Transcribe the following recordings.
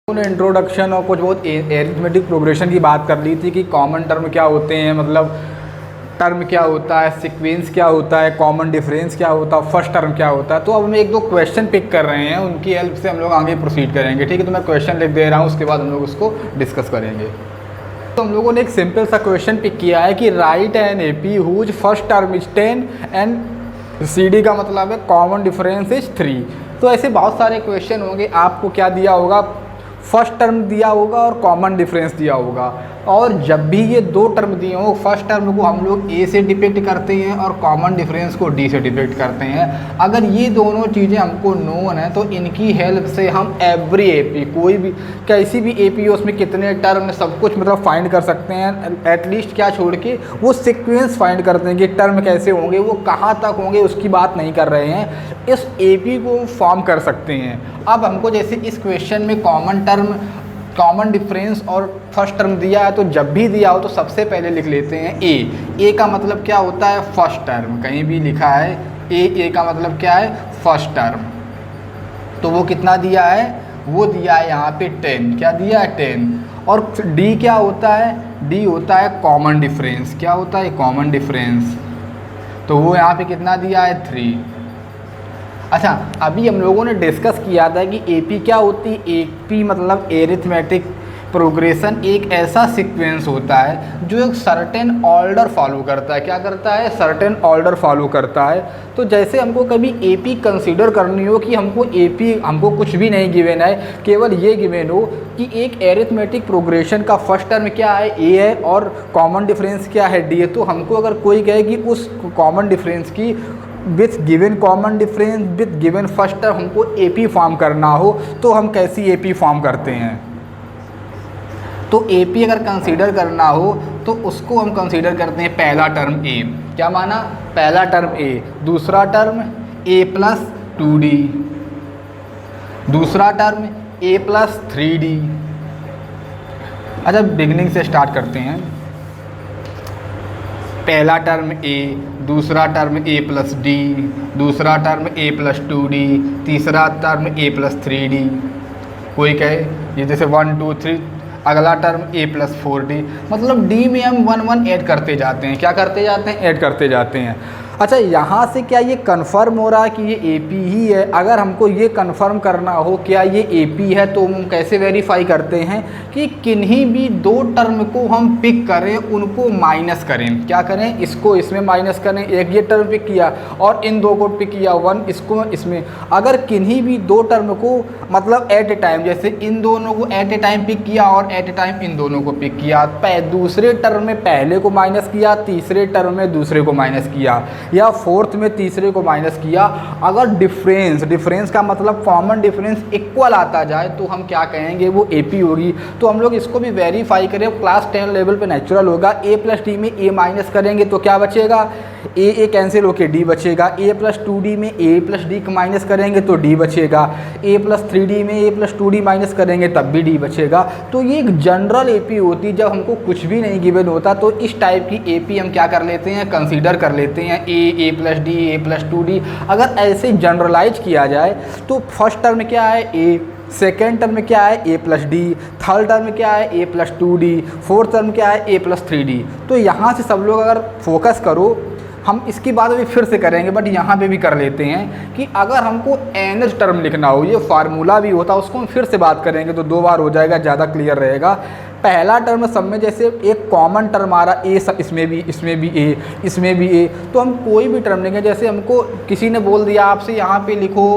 ने इंट्रोडक्शन और कुछ बहुत एरिथमेटिक प्रोग्रेशन की बात कर ली थी कि कॉमन टर्म क्या होते हैं, मतलब टर्म क्या होता है, सीक्वेंस क्या होता है, कॉमन डिफरेंस क्या होता है, फर्स्ट टर्म क्या होता है। तो अब हम एक दो क्वेश्चन पिक कर रहे हैं, उनकी हेल्प से हम लोग आगे प्रोसीड करेंगे। ठीक है, तो मैं क्वेश्चन लिख दे रहा हूँ, उसके बाद हम लोग उसको डिस्कस करेंगे। तो हम लोगों ने एक सिंपल सा क्वेश्चन पिक किया है कि write an AP whose first term is 10 and CD का मतलब है कॉमन डिफरेंस इज 3। तो ऐसे बहुत सारे क्वेश्चन होंगे। आपको क्या दिया होगा, फर्स्ट टर्म दिया होगा और कॉमन डिफरेंस दिया होगा। और जब भी ये दो टर्म दिए हों, फर्स्ट टर्म को हम लोग A से डिपिक्ट करते हैं और कॉमन डिफरेंस को D से डिपिक्ट करते हैं। अगर ये दोनों चीज़ें हमको नोन है तो इनकी हेल्प से हम एवरी AP, कोई भी कैसी भी AP हो उसमें कितने टर्म, सब कुछ मतलब फाइंड कर सकते हैं। एटलीस्ट क्या छोड़ के वो सीक्वेंस फाइंड करते हैं कि टर्म कैसे होंगे, वो कहाँ तक होंगे उसकी बात नहीं कर रहे हैं, इस AP को फॉर्म कर सकते हैं। अब हमको जैसे इस क्वेश्चन में कॉमन टर्म, कॉमन डिफरेंस और फर्स्ट टर्म दिया है, तो जब भी दिया हो तो सबसे पहले लिख लेते हैं ए का मतलब क्या होता है, फर्स्ट टर्म। कहीं भी लिखा है ए का मतलब क्या है, फर्स्ट टर्म। तो वो कितना दिया है, वो दिया है यहाँ पे 10। क्या दिया है, 10। और डी क्या होता है, डी होता है कॉमन डिफरेंस। क्या होता है, कॉमन डिफरेंस। तो वो यहाँ पे कितना दिया है, 3। अच्छा, अभी हम लोगों ने डिस्कस किया था कि AP क्या होती है। AP मतलब एरिथमेटिक प्रोग्रेशन एक ऐसा सीक्वेंस होता है जो एक सर्टेन ऑर्डर फॉलो करता है। क्या करता है, सर्टेन ऑर्डर फॉलो करता है। तो जैसे हमको कभी AP कंसीडर करनी हो कि हमको कुछ भी नहीं गिवन है, केवल ये गिवन हो कि एक एरिथमेटिक प्रोग्रेशन का फर्स्ट टर्म क्या है, A है, और कॉमन डिफरेंस क्या है, D है। तो हमको अगर कोई कहे कि उस कॉमन डिफरेंस की with given common difference with given first term हमको AP फॉर्म करना हो, तो हम कैसी AP फॉर्म करते हैं। तो AP अगर कंसीडर करना हो तो उसको हम कंसीडर करते हैं पहला टर्म A। क्या माना, पहला टर्म A, दूसरा टर्म A प्लस 2D, दूसरा टर्म A प्लस 3D। अच्छा, बिगिनिंग से स्टार्ट करते हैं। पहला टर्म A, दूसरा टर्म A प्लस D, दूसरा टर्म A प्लस 2D, तीसरा टर्म A प्लस 3D। कोई कहे ये जैसे 1 2 3, अगला टर्म A प्लस 4D। मतलब D में हम 1 1 ऐड करते जाते हैं। क्या करते जाते हैं, ऐड करते जाते हैं। अच्छा, यहाँ से क्या ये कंफर्म हो रहा है कि ये AP ही है। अगर हमको ये कंफर्म करना हो क्या ये AP है, तो हम कैसे वेरीफाई करते हैं कि किन्हीं भी दो टर्म को हम पिक करें, उनको माइनस करें। क्या करें, इसको इसमें माइनस करें। एक ये टर्म पिक किया और इन दो को पिक किया, 1 इसको इसमें। अगर किन्हीं भी दो टर्म को मतलब एट ए टाइम, जैसे इन दोनों को एट ए टाइम पिक किया और एट ए टाइम इन दोनों को पिक किया, दूसरे टर्म में पहले को माइनस किया, तीसरे टर्म में दूसरे को माइनस किया, या फोर्थ में तीसरे को माइनस किया। अगर डिफरेंस का मतलब कॉमन डिफरेंस इक्वल आता जाए तो हम क्या कहेंगे, वो AP होगी। तो हम लोग इसको भी वेरीफाई करें। क्लास 10 लेवल पे नेचुरल होगा। A प्लस D में A माइनस करेंगे तो क्या बचेगा, A कैंसिल होके D बचेगा। A प्लस 2D में A प्लस D माइनस करेंगे तो D बचेगा। A प्लस 3D में A प्लस 2D माइनस करेंगे तब भी D बचेगा। तो ये एक जनरल AP होती है। जब हमको कुछ भी नहीं गिवन होता तो इस टाइप की AP हम क्या कर लेते हैं, कंसीडर कर लेते हैं। A plus D, A plus 2D। अगर ऐसे जनरलाइज किया जाए तो फर्स्ट टर्म क्या है, A, सेकेंड टर्म क्या है, A plus D, third term क्या है, A plus 2D, fourth term क्या है, A प्लस 3D। तो यहाँ से सब लोग अगर फोकस करो, हम इसकी बात अभी फिर से करेंगे बट यहाँ पे भी कर लेते हैं कि अगर हमको nth टर्म लिखना हो, ये फार्मूला भी होता है, उसको हम फिर से बात करेंगे तो 2 बार हो जाएगा, ज़्यादा क्लियर रहेगा। पहला टर्म सब में जैसे एक कॉमन टर्म आ रहा A, सब इसमें भी A, इसमें भी A। तो हम कोई भी टर्म लेंगे, जैसे हमको किसी ने बोल दिया आपसे यहाँ पे लिखो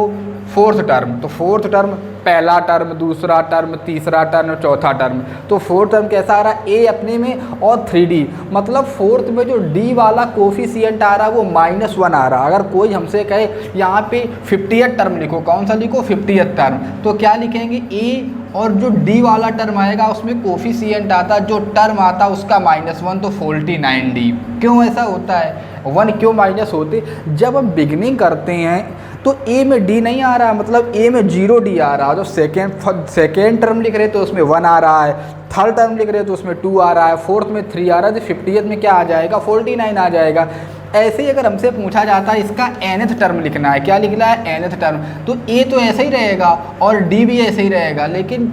फोर्थ टर्म, तो फोर्थ टर्म पहला टर्म, दूसरा टर्म, तीसरा टर्म, चौथा टर्म। तो फोर्थ टर्म कैसा आ रहा है, A अपने में और 3D। मतलब फोर्थ में जो D वाला कोफिशिएंट आ रहा है वो -1 आ रहा है। अगर कोई हमसे कहे यहाँ पे 50th टर्म लिखो, कौन सा लिखो, 50th टर्म, तो क्या लिखेंगे, A और जो D वाला टर्म आएगा उसमें कोफिशिएंट आता, जो टर्म आता उसका -1, तो 49D। क्यों ऐसा होता है, 1 क्यों माइनस होते, जब हम बिगनिंग करते हैं तो A में D नहीं आ रहा, मतलब A में 0D आ रहा है। तो सेकेंड टर्म लिख रहे तो उसमें 1 आ रहा है, थर्ड टर्म लिख रहे तो उसमें 2 आ रहा है, फोर्थ में 3 आ रहा है, तो 50th में क्या आ जाएगा, 49 आ जाएगा। ऐसे ही अगर हमसे पूछा जाता है इसका nth टर्म लिखना है, क्या लिखना है, nth टर्म, तो A तो ऐसे ही रहेगा और D भी ऐसे ही रहेगा। लेकिन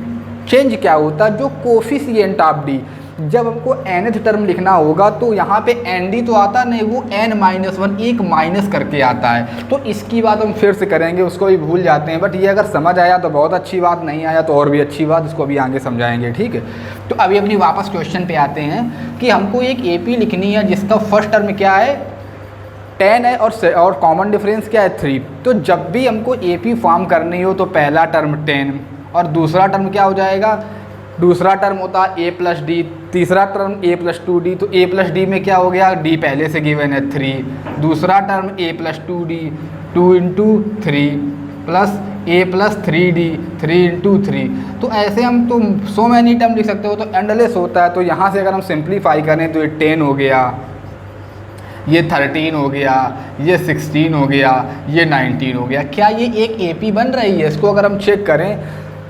चेंज क्या होता है, जो कोफिशिएंट ऑफ डी, जब हमको nth टर्म लिखना होगा तो यहाँ पे एन डी तो आता नहीं, वो n-1 एक माइनस करके आता है। तो इसकी बात हम फिर से करेंगे, उसको भी भूल जाते हैं, बट ये अगर समझ आया तो बहुत अच्छी बात, नहीं आया तो और भी अच्छी बात, इसको अभी आगे समझाएंगे, ठीक है। तो अभी अपनी वापस क्वेश्चन पे आते हैं कि हमको एक AP लिखनी है जिसका फर्स्ट टर्म क्या है 10 है और कॉमन डिफरेंस क्या है 3। तो जब भी हमको AP फॉर्म करनी हो तो पहला टर्म 10 और दूसरा टर्म क्या हो जाएगा, दूसरा टर्म होता है a प्लस डी, तीसरा टर्म a प्लस 2d। तो a प्लस डी में क्या हो गया, d पहले से गिवन है 3, दूसरा term a plus 2d 2 into 3 plus a plus 3d 3 into 3। तो ऐसे हम तो सो मैनी टर्म लिख सकते हो, तो एंडलेस होता है। तो यहाँ से अगर हम सिंप्लीफाई करें तो ये 10 हो गया, ये 13 हो गया, ये 16 हो गया, ये 19 हो गया। क्या ये एक AP बन रही है? इसको अगर हम चेक करें,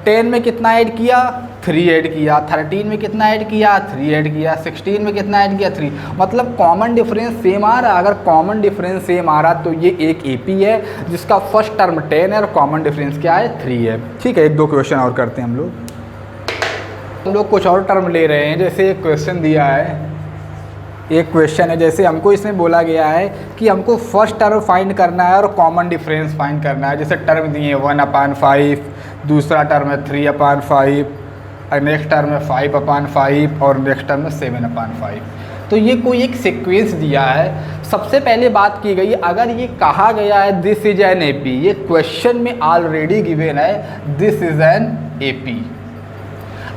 10 में कितना ऐड किया 3 ऐड किया, 13 में कितना ऐड किया 3 ऐड किया, 16 में कितना ऐड किया 3, मतलब कॉमन डिफरेंस सेम आ रहा। अगर कॉमन डिफरेंस सेम आ रहा तो ये एक AP है जिसका फर्स्ट टर्म 10 है और कॉमन डिफरेंस क्या है 3 है, ठीक है। एक दो क्वेश्चन और करते हैं हम लोग कुछ और टर्म ले रहे हैं। जैसे एक क्वेश्चन दिया है, एक क्वेश्चन है, जैसे हमको इसमें बोला गया है कि हमको फर्स्ट टर्म फाइंड करना है और कॉमन डिफरेंस फाइंड करना है। जैसे टर्म दिए हैं 1/5, दूसरा टर्म है 3/5 और नेक्स्ट टर्म है 5/5 और नेक्स्ट टर्म है 7/5। तो ये कोई एक सीक्वेंस दिया है। सबसे पहले बात की गई, अगर ये कहा गया है दिस इज एन AP, ये क्वेश्चन में ऑलरेडी गिवन है दिस इज एन AP।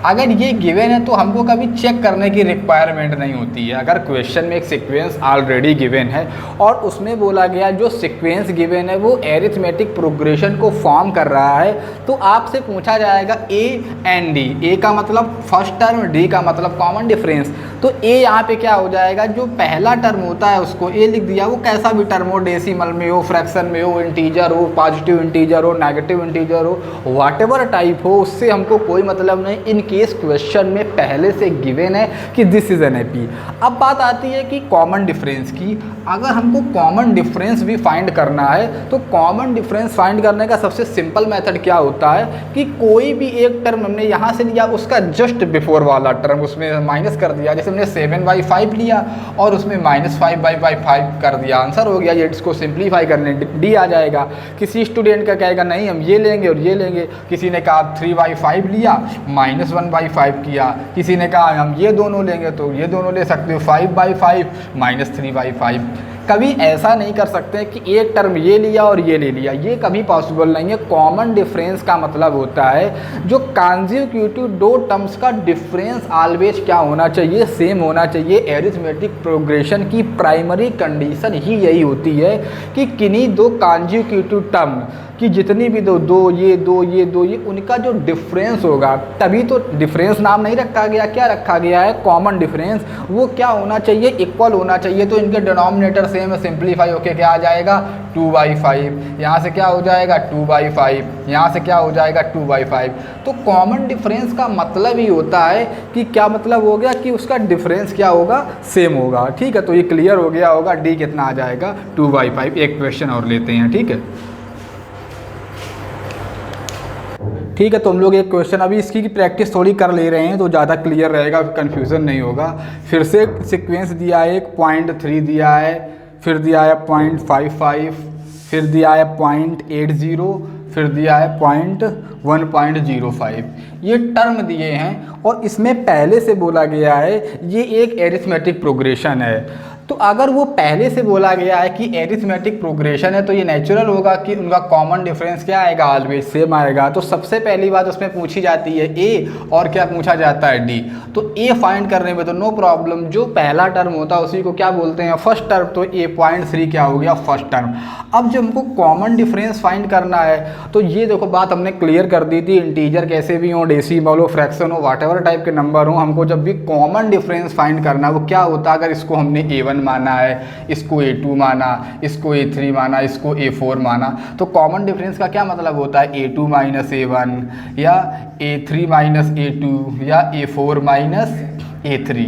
अगर ये गिवन है तो हमको कभी चेक करने की रिक्वायरमेंट नहीं होती है। अगर क्वेश्चन में एक सीक्वेंस ऑलरेडी गिवन है और उसमें बोला गया जो सीक्वेंस गिवन है वो एरिथमेटिक प्रोग्रेशन को फॉर्म कर रहा है, तो आपसे पूछा जाएगा A एंड D, A का मतलब फर्स्ट टर्म, D का मतलब कॉमन डिफरेंस। तो A यहाँ पे क्या हो जाएगा, जो पहला टर्म होता है उसको A लिख दिया, वो कैसा भी टर्म हो, डेसिमल में हो, फ्रैक्शन में हो, इंटीजर हो, पॉजिटिव इंटीजर हो, नेगेटिव इंटीजर हो, व्हाटएवर टाइप हो, उससे हमको कोई मतलब नहीं। इन केस क्वेश्चन में पहले से गिवन है कि दिस इज एन AP। अब बात आती है कि कॉमन डिफरेंस की। अगर हमको कॉमन डिफरेंस भी फाइंड करना है तो कॉमन डिफरेंस फाइंड करने का सबसे सिंपल मेथड क्या होता है कि कोई भी एक टर्म हमने यहाँ से लिया, उसका जस्ट बिफोर वाला टर्म उसमें माइनस कर दिया। जैसे हमने 7/5 लिया और उसमें -5/5 कर दिया, आंसर हो गया। ये इसको सिंप्लीफाई करने D आ जाएगा। किसी स्टूडेंट का कहेगा नहीं हम ये लेंगे और ये लेंगे, किसी ने कहा 3/5 लिया -1/5 किया, किसी ने कहा हम ये दोनों लेंगे तो ये दोनों ले सकते हो, 5/5 -3/5। कभी ऐसा नहीं कर सकते कि एक टर्म ये लिया और ये ले लिया, ये कभी पॉसिबल नहीं है। कॉमन डिफरेंस का मतलब होता है जो कॉन्जिक्यूटिव दो टर्म्स का डिफरेंस ऑलवेज क्या होना चाहिए, सेम होना चाहिए। एरिथमेटिक प्रोग्रेशन की प्राइमरी कंडीशन ही यही होती है कि किन्हीं दो कॉन्जिक्यूटिव टर्म कि जितनी भी दो ये उनका जो डिफरेंस होगा, तभी तो डिफरेंस नाम नहीं रखा गया, क्या रखा गया है कॉमन डिफरेंस। वो क्या होना चाहिए, इक्वल होना चाहिए। तो इनके डिनोमिनेटर सेम है, सिंप्लीफाई होके क्या आ जाएगा 2/5, यहाँ से क्या हो जाएगा 2/5, यहाँ से क्या हो जाएगा 2/5। तो कॉमन डिफरेंस का मतलब ही होता है कि क्या मतलब हो गया कि उसका डिफरेंस क्या होगा, सेम होगा, ठीक है। तो ये क्लियर हो गया होगा। D कितना आ जाएगा 2/5। एक क्वेश्चन और लेते हैं, ठीक है। ठीक है, तो हम लोग एक क्वेश्चन अभी इसकी की प्रैक्टिस थोड़ी कर ले रहे हैं तो ज़्यादा क्लियर रहेगा, कन्फ्यूज़न नहीं होगा। फिर से सीक्वेंस दिया है, 0.3 दिया है, फिर दिया है 0.55, फिर दिया है 0.80, फिर दिया है 1.05। ये टर्म दिए हैं और इसमें पहले से बोला गया है ये एक एरिथमेटिक प्रोग्रेशन है। तो अगर वो पहले से बोला गया है कि एरिथमेटिक प्रोग्रेशन है तो ये नेचुरल होगा कि उनका कॉमन डिफरेंस क्या आएगा, ऑलवेज सेम आएगा। तो सबसे पहली बात उसमें पूछी जाती है A और क्या पूछा जाता है D। तो A फाइंड करने में तो नो प्रॉब्लम, जो पहला टर्म होता है उसी को क्या बोलते हैं फर्स्ट टर्म। तो 0.3 क्या हो गया फर्स्ट टर्म। अब जब हमको कॉमन डिफरेंस फाइंड करना है तो ये देखो बात हमने क्लियर कर दी थी, इंटीजर कैसे भी हो, डेसिमल हो, फ्रैक्शन हो, व्हाटएवर टाइप के नंबर हो, हमको जब भी कॉमन डिफरेंस फाइंड करना है वो क्या होता है, अगर इसको हमने A1 माना है, इसको A2 माना, इसको A3 माना, इसको A4 माना, तो कॉमन डिफरेंस का क्या मतलब होता है A2 - A1 या A3 - A2 या A4 - A3।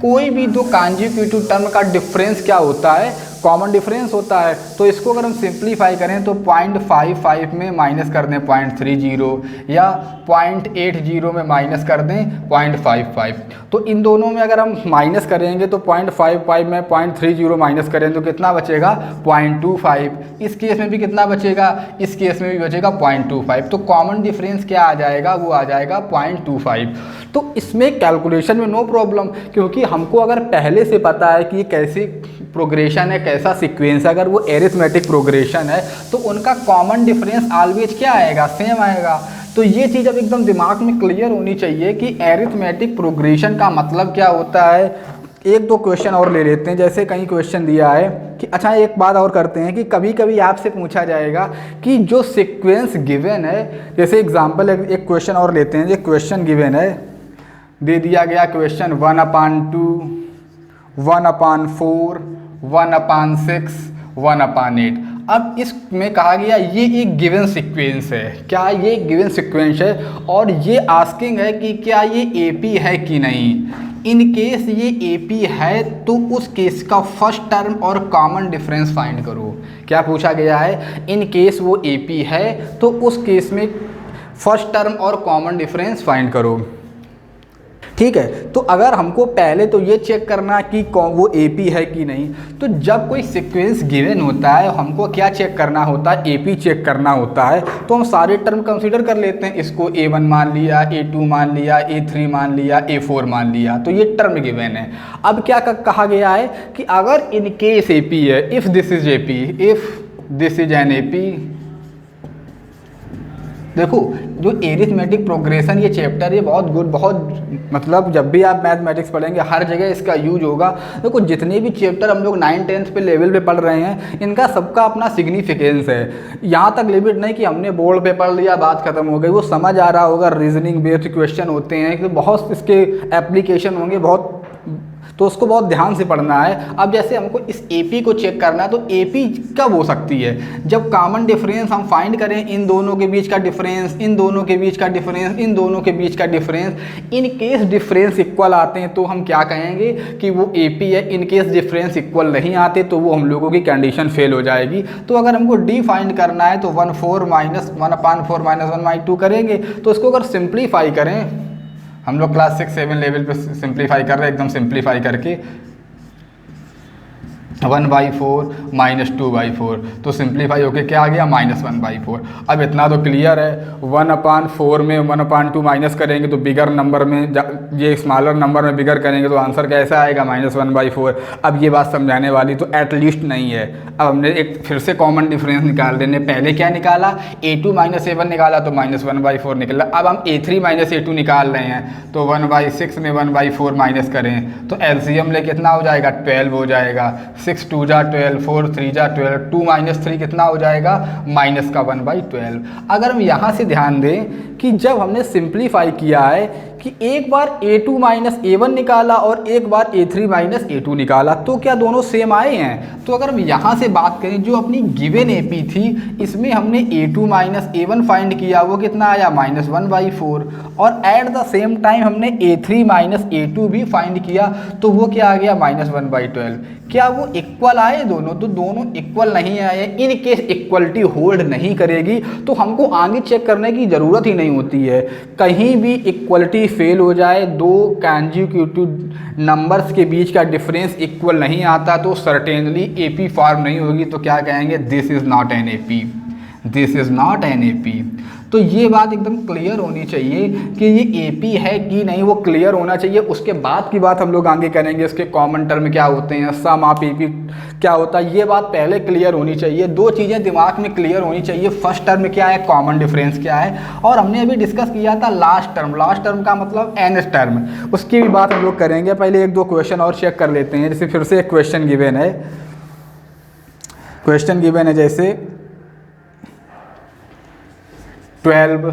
कोई भी दो कॉन्जिक्यूटिव टर्म का डिफरेंस क्या होता है कॉमन डिफरेंस होता है। तो इसको अगर हम सिंप्लीफाई करें तो 0.55 में माइनस कर दें 0.30 या 0.80 में माइनस कर दें 0.55। तो इन दोनों में अगर हम माइनस करेंगे तो 0.55 में 0.30 माइनस करें तो कितना बचेगा 0.25। इस केस में भी कितना बचेगा, इस केस में भी बचेगा 0.25। तो कॉमन डिफरेंस क्या आ जाएगा, वो आ जाएगा 0.25। तो इसमें कैलकुलेशन में नो प्रॉब्लम, क्योंकि हमको अगर पहले से पता है कि ये कैसी प्रोग्रेशन है, कैसा सीक्वेंस है, अगर वो एरिथमेटिक प्रोग्रेशन है तो उनका कॉमन डिफरेंस ऑलवेज क्या आएगा, सेम आएगा। तो ये चीज़ अब एकदम दिमाग में क्लियर होनी चाहिए कि एरिथमेटिक प्रोग्रेशन का मतलब क्या होता है। एक दो क्वेश्चन और ले लेते हैं। जैसे कहीं क्वेश्चन दिया है कि अच्छा एक बात और करते हैं कि कभी कभी आपसे पूछा जाएगा कि जो सीक्वेंस गिवन है, जैसे एग्जांपल एक क्वेश्चन और लेते हैं। ये क्वेश्चन गिवन है, दे दिया गया क्वेश्चन 1/2, 1/4, 1/6, 1/8। अब इसमें कहा गया ये एक गिवन सीक्वेंस है। क्या ये गिवन सीक्वेंस है और ये आस्किंग है कि क्या ये एपी है कि नहीं। इन केस ये एपी है तो उस केस का फर्स्ट टर्म और कॉमन डिफरेंस फाइंड करो। क्या पूछा गया है, इन केस वो एपी है तो उस केस में फर्स्ट टर्म और कॉमन डिफरेंस फाइंड करो। ठीक है, तो अगर हमको पहले तो ये चेक करना कि वो एपी है कि नहीं, तो जब कोई सीक्वेंस गिवन होता है हमको क्या चेक करना होता है, एपी चेक करना होता है। तो हम सारे टर्म कंसीडर कर लेते हैं। इसको A1 मान लिया, A2 मान लिया, A3 मान लिया, A4 मान लिया, तो ये टर्म गिवन है। अब क्या कहा गया है कि अगर इन केस एपी है, if this is AP, if this is an AP. देखो जो एरिथमेटिक प्रोग्रेशन ये चैप्टर ये बहुत गुड, बहुत मतलब जब भी आप मैथमेटिक्स पढ़ेंगे हर जगह इसका यूज होगा। देखो जितने भी चैप्टर हम लोग 9th-10th पे लेवल पे पढ़ रहे हैं इनका सबका अपना सिग्निफिकेंस है। यहाँ तक लिमिट नहीं कि हमने बोर्ड पे पढ़ लिया बात खत्म हो गई, वो समझ आ रहा होगा। रीजनिंग बेस्ड क्वेश्चन होते हैं कि बहुत इसके एप्लीकेशन होंगे बहुत, तो उसको बहुत ध्यान से पढ़ना है। अब जैसे हमको इस एपी को चेक करना है तो एपी कब हो सकती है, जब कॉमन डिफरेंस हम फाइंड करें, इन दोनों के बीच का डिफरेंस, इन दोनों के बीच का डिफरेंस, इन दोनों के बीच का difference. In case difference equal आते हैं तो हम क्या कहेंगे कि वो एपी है। इन केस डिफरेंस इक्वल नहीं आते तो वो हम लोगों की कंडीशन फेल हो जाएगी। तो अगर हमको डी फाइंड करना है तो 1/4 माइनस 1/4 माइनस 1/2 करेंगे। तो इसको अगर सिंप्लीफाई करें, हम लोग क्लास 6-7 लेवल पे सिंप्लीफाई कर रहे हैं, एकदम सिंप्लीफाई करके 1/4 माइनस 2/4, तो सिंप्लीफाई होके क्या आ गया -1/4। अब इतना तो क्लियर है, 1/4 में 1/2 माइनस करेंगे तो बिगर नंबर में, ये स्मॉलर नंबर में बिगर करेंगे तो आंसर कैसा आएगा -1/4। अब ये बात समझाने वाली तो एटलीस्ट नहीं है। अब हमने एक फिर से कॉमन डिफरेंस निकाल देने, पहले क्या निकाला A2 - A1 निकाला तो -1/4 निकला। अब हम A3 - A2 निकाल रहे हैं तो 1/6 में 1/4 माइनस करें तो एलसीएम ले कितना हो जाएगा 12 हो जाएगा। 6 2 जा 12, 4 3 जा 12, 2 - 3 कितना हो जाएगा -1/12। अगर हम यहाँ से ध्यान दें कि जब हमने सिंप्लीफाई किया है कि एक बार A2 - A1 निकाला और एक बार A3 - A2 निकाला तो क्या दोनों सेम आए हैं। तो अगर हम यहाँ से बात करें जो अपनी गिवन एपी थी इसमें हमने A2 - A1 फाइंड किया, वो कितना आया -1/4, और एट द सेम टाइम हमने A3 - A2 भी फाइंड किया तो वो क्या आ गया -1/12। क्या वो इक्वल आए दोनों, तो दोनों इक्वल नहीं आए। इन केस इक्वलिटी होल्ड नहीं करेगी तो हमको आगे चेक करने की ज़रूरत ही नहीं होती है। कहीं भी इक्वलिटी फेल हो जाए, दो कंसेक्यूटिव नंबर्स के बीच का डिफरेंस इक्वल नहीं आता तो सर्टेनली एपी फॉर्म नहीं होगी। तो क्या कहेंगे, this is not an AP, this is not an AP. तो ये बात एकदम क्लियर होनी चाहिए कि ये एपी है कि नहीं, वो क्लियर होना चाहिए। उसके बाद की बात हम लोग आगे करेंगे, इसके कॉमन टर्म क्या होते हैं, सम ऑफ एपी क्या होता है, ये बात पहले क्लियर होनी चाहिए। दो चीज़ें दिमाग में क्लियर होनी चाहिए, फर्स्ट टर्म क्या है, कॉमन डिफरेंस क्या है, और हमने अभी डिस्कस किया था लास्ट टर्म। लास्ट टर्म का मतलब nth टर्म, उसकी भी बात हम लोग करेंगे। पहले एक दो क्वेश्चन और चेक कर लेते हैं। जैसे फिर से एक क्वेश्चन गिवन है, क्वेश्चन गिवन है जैसे 12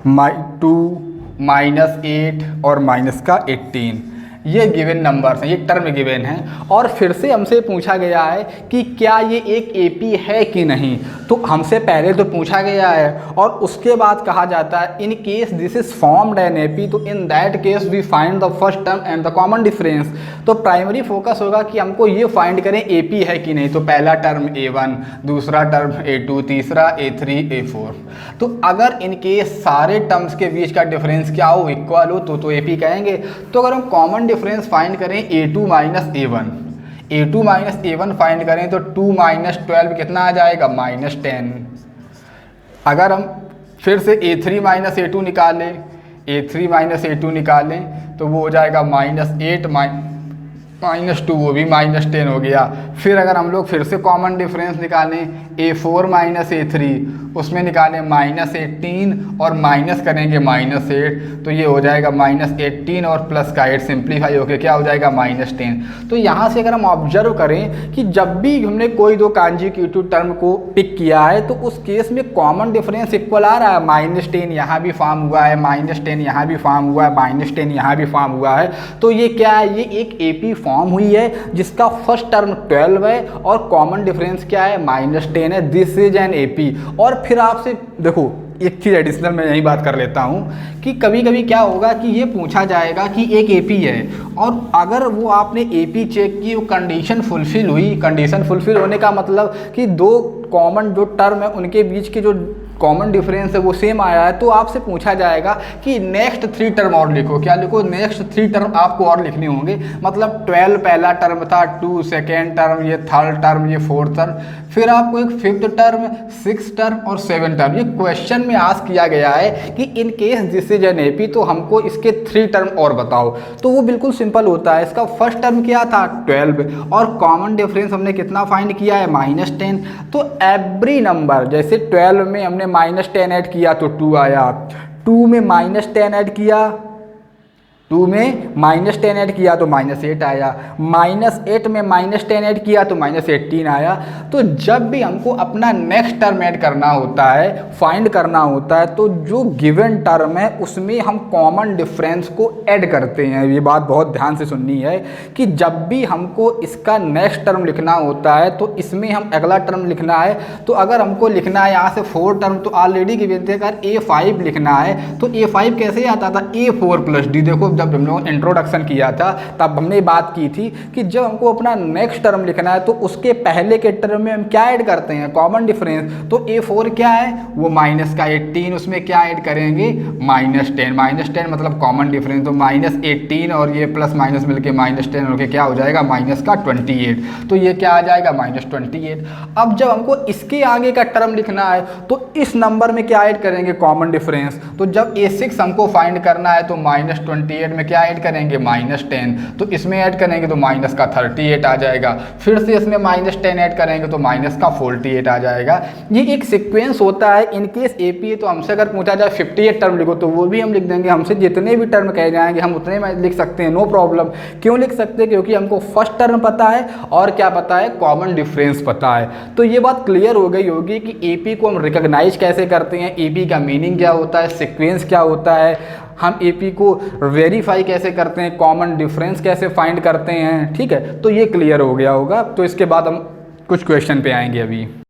- 2 - 8 और -18 ये गिवन नंबर्स हैं, ये टर्म गिवन है, और फिर से हमसे पूछा गया है कि क्या ये एक एपी है कि नहीं। तो हमसे पहले तो पूछा गया है और उसके बाद कहा जाता है in case this is formed an AP, तो in that case we find the first term and the common difference. तो प्राइमरी फोकस होगा कि हमको ये फाइंड करें एपी है कि नहीं। तो पहला टर्म A1, दूसरा टर्म A2, तीसरा A3, A4। तो अगर इन केस सारे टर्म्स के बीच का डिफरेंस क्या हो, इक्वल हो, तो एपी कहेंगे। तो अगर हम कॉमन डिफरेंस फाइंड करें A2 minus A1, A2 minus A1 find करें तो 2 माइनस 12 कितना आ जाएगा, -10। अगर हम फिर से A3 माइनस A2 निकालें, A3 माइनस A2 निकालें तो वो हो जाएगा -8 -2, वो भी -10 हो गया। फिर अगर हम लोग फिर से कॉमन डिफरेंस निकालें A4 माइनस A3, उसमें निकालें -18 और माइनस करेंगे -8, तो ये हो जाएगा -18 और प्लस का 8 सिंप्लीफाई होकर क्या हो जाएगा -10। तो यहाँ से अगर हम ऑब्जर्व करें कि जब भी हमने कोई दो कॉन्जिक्यूटिव टर्म को पिक किया है तो उस केस में कॉमन डिफरेंस इक्वल आ रहा है। -10 यहाँ भी फॉर्म हुआ है, -10 यहाँ भी फॉर्म हुआ है, -10 यहाँ भी फॉर्म हुआ है। तो ये क्या है, ये एक एपी फॉर्म हुई है जिसका फर्स्ट टर्म 12 है और कॉमन डिफरेंस क्या है, -10 है। This is an AP. और फिर आपसे देखो एक चीज़ एडिशनल मैं यही बात कर लेता हूँ कि कभी कभी क्या होगा कि ये पूछा जाएगा कि एक एपी है और अगर वो आपने एपी चेक की, वो कंडीशन फुलफिल हुई। कंडीशन फुलफिल होने का मतलब कि दो कॉमन जो टर्म है उनके बीच के जो कॉमन डिफरेंस है वो सेम आया है, तो आपसे पूछा जाएगा कि नेक्स्ट 3 टर्म और लिखो। क्या लिखो, नेक्स्ट 3 टर्म आपको और लिखने होंगे। मतलब 12 पहला टर्म था, 2 सेकेंड टर्म, ये थर्ड टर्म, ये फोर्थ टर्म, फिर आपको एक 5th टर्म, 6th टर्म और 7th टर्म। ये क्वेश्चन में आस्क किया गया है कि इन case this is an AP, तो हमको इसके 3 टर्म और बताओ। तो वो बिल्कुल सिंपल होता है। इसका फर्स्ट टर्म क्या था, 12, और कॉमन डिफरेंस हमने कितना फाइंड किया है, -10। तो एवरी नंबर, जैसे 12 में हमने -10 ऐड किया तो 2 आया, 2 में -10 ऐड किया, 2 में -10 ऐड किया तो -8 आया, -8 में -10 ऐड किया तो -18 आया। तो जब भी हमको अपना नेक्स्ट टर्म ऐड करना होता है, फाइंड करना होता है, तो जो गिवन टर्म है उसमें हम कॉमन डिफरेंस को ऐड करते हैं। ये बात बहुत ध्यान से सुननी है कि जब भी हमको इसका नेक्स्ट टर्म लिखना होता है तो इसमें हम अगला टर्म लिखना है। तो अगर हमको लिखना है यहाँ से 4 टर्म, तो ऑलरेडी गिवन थे, अगर A5 लिखना है तो A5 कैसे आता था, A4 + D। देखो जब हम लोग इंट्रोडक्शन किया था तब हमने बात की थी कि जब हमको अपना नेक्स्ट टर्म लिखना है तो उसके पहले के टर्म में हम क्या ऐड करते हैं, कॉमन डिफरेंस। तो A4 क्या है, वो -18, उसमें क्या ऐड करेंगे, -10। -10 मतलब कॉमन डिफरेंस, तो -18 और ये प्लस माइनस मिलके -10 होके क्या हो जाएगा, -28। तो ये क्या आ जाएगा, -28। अब जब हमको इसके आगे का टर्म लिखना है तो इस नंबर में क्या ऐड करेंगे, कॉमन डिफरेंस। तो जब A6 हमको फाइंड करना है तो -28 में क्या ऐड करेंगे, -10। तो इसमें ऐड करेंगे तो -38 आ जाएगा। फिर से इसमें -10 ऐड करेंगे तो -48 आ जाएगा। ये एक सीक्वेंस होता है। इन केस एपी है तो हमसे अगर पूछा जाए 58 टर्म लिखो तो वो भी हम लिख देंगे। हमसे जितने भी टर्म कहे जाएंगे हम उतने में लिख सकते हैं, नो प्रॉब्लम। क्यों लिख सकते हैं, क्योंकि हमको फर्स्ट टर्म पता है और क्या पता है, कॉमन डिफरेंस पता है। तो ये बात क्लियर हो गई होगी कि एपी को हम रिकॉग्नाइज कैसे करते हैं, एपी का मीनिंग क्या होता है, सीक्वेंस क्या होता है, हम एपी को वेरीफाई कैसे करते हैं, कॉमन डिफरेंस कैसे फाइंड करते हैं। ठीक है, तो ये क्लियर हो गया होगा। तो इसके बाद हम कुछ क्वेश्चन पे आएंगे अभी।